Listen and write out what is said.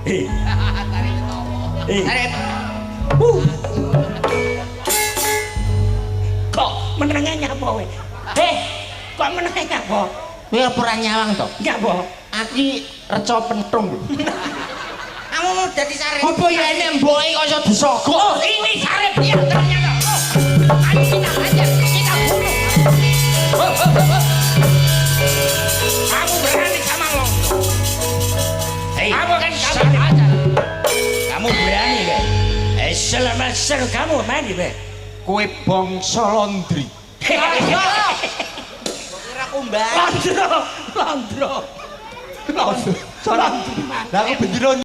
Tarik tomo. Tarik. Kok menenge nyapa kowe? Kok menenge nyapa? Kowe ora nyawang to? Nyapa? Aki reca pentung. Kamu mau dadi sare. Apa ya nek mboke kok iso disogok? Oh, ini sare pria ternyata. Ayo kita aja, kita bunuh. Kamu berani sama Londo? Hei, kamu kan kamu aja. Kamu berani be? Selamat ser kamu mandi be. Kowe bangsa Londri. Kira kumbang. Landro. Lah aku bendino